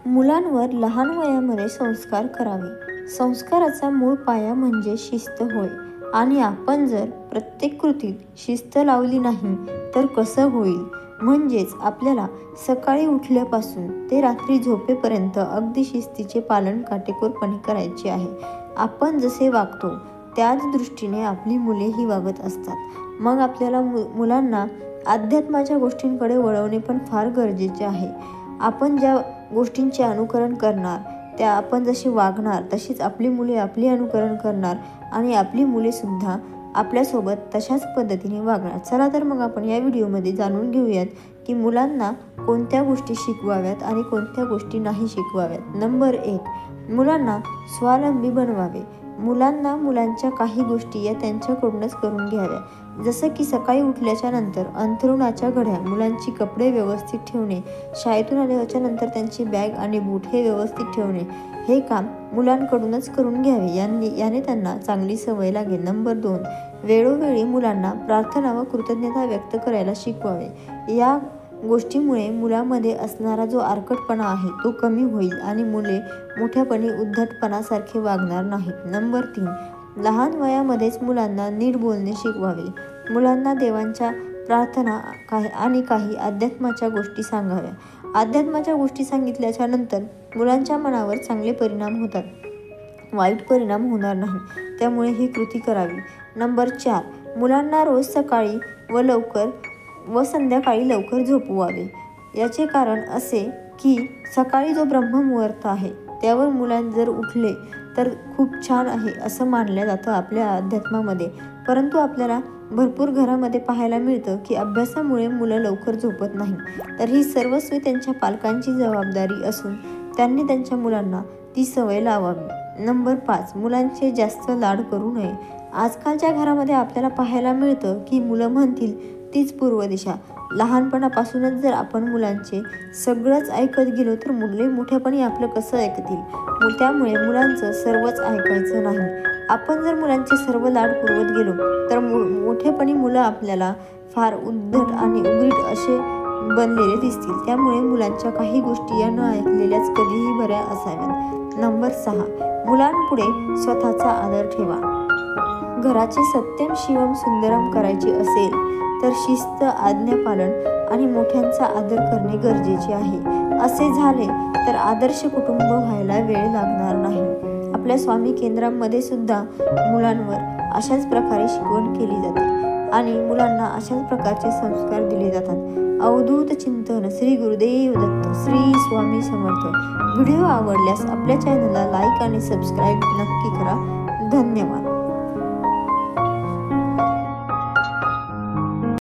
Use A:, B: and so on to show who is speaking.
A: मुलांवर लहान वयामध्ये संस्कार करावे। संस्काराचा मूळ पाया म्हणजे शिस्त होय आणि आपण जर प्रत्येक कृतीत शिस्त लावली नाही तर कसं होईल। म्हणजेच आपल्याला सकाळी उठल्यापासून ते रात्री झोपेपर्यंत अगदी शिस्तीचे पालन काटेकोरपणे करायचे आहे। आपण जसे वागतो त्याच दृष्टीने आपली मुलेही वागत असतात। मग आपल्याला मुलांना अध्यात्माच्या गोष्टींकडे वळवणे पण फार गरजेचे आहे। आपण ज्या गोष्टींचे अनुकरण करणार, त्या आपण जशी वागणार तशीच आपली मुले आपले अनुकरण करणार आणि आपली मुले सुद्धा आपल्यासोबत तशाच पद्धतीने वागणार। चला तर मग आपण या व्हिडिओमध्ये जाणून घेऊयात की मुलांना कोणत्या गोष्टी शिकवाव्यात आणि कोणत्या गोष्टी नाही शिकवाव्यात। नंबर 1, मुलांना स्वावलंबी बनवावे। मुलांना मुलांच्या काही गोष्टी या त्यांच्याकडूनच करून घ्याव्या। जसं की सकाळी उठल्याच्या नंतर अंथरुणाच्या घड्या, मुलांची कपडे व्यवस्थित ठेवणे, शाळेतून आल्याच्या नंतर त्यांची बॅग आणि बूट हे व्यवस्थित ठेवणे, हे काम मुलांकडूनच करून घ्यावे। याने त्यांना चांगली सवय लागेल। नंबर 2, वेळोवेळी मुलांना प्रार्थना व कृतज्ञता व्यक्त करायला शिकवावे। या गोष्टीमुळे मुलामध्ये असणारा जो आरकटपणा आहे तो कमी होईल आणि मुले मोठ्यापणी उद्धटपणासारखे वागणार नाहीत। नंबर 3, लहान वयामध्येच मुलांना नीट बोलणे शिकवावे। मुलांना देवांच्या प्रार्थना आणि काही अध्यात्माच्या गोष्टी सांगाव्या। अध्यात्माच्या गोष्टी सांगितल्याच्या नंतर मुलांच्या मनावर चांगले परिणाम होतात, वाईट परिणाम होणार नाही, त्यामुळे ही कृती करावी। नंबर 4, मुलांना रोज सकाळी लवकर व संध्याकाळी लवकर झोपवावे। याचे कारण असे की सकाळी जो ब्रह्ममुहूर्त आहे त्यावर मुलांनी जर उठले तर खूप छान आहे असं मानलं जातं आपल्या अध्यात्मामध्ये। परंतु आपल्याला भरपूर घरामध्ये पाहायला मिळतं की अभ्यासामुळे मुलं लवकर झोपत नाही, तर ही सर्वस्वी त्यांच्या पालकांची जबाबदारी असून त्यांनी त्यांच्या मुलांना ती सवय लावावी। नंबर 5, मुलांचे जास्त लाड करू नये। आजकालच्या घरामध्ये आपल्याला पाहायला मिळतं की मुलं म्हणतील तीच पूर्व दिशा। लहानपणापासूनच जर आपण मुलांचे सगळंच ऐकत गेलो तर मुले मोठ्यापणी आपलं कसं ऐकतील। त्यामुळे मुलांचं सर्वच ऐकायचं नाही। आपण जर मुलांचे सर्व लाड पुरवत गेलो तर मोठेपणी मुलं आपल्याला फार उद्धट आणि उग्रीट असे बनलेले दिसतील। त्यामुळे मुलांच्या काही गोष्टी या न ऐकलेल्याच कधीही बऱ्या असाव्यात। नंबर 6, मुलांपुढे स्वतःचा आदर ठेवा। घराचे सत्यम शिवम सुंदरम करायचे असेल तर शिस्त, आज्ञापालन आणि मोठ्यांचा आदर करणे गरजेचे आहे। असे झाले तर आदर्श कुटुंब व्हायला वेळ लागणार नाही। आपल्या स्वामी केंद्रामध्ये सुद्धा मुलांवर अशाच प्रकारे शिकवण केली जाते आणि मुलांना अशाच प्रकारचे संस्कार दिले जातात। अवधूत चिंतन, श्री गुरुदेव दत्त, श्री स्वामी समर्थ। व्हिडिओ आवडल्यास आपल्या चॅनलला लाईक आणि सबस्क्राईब नक्की करा। धन्यवाद।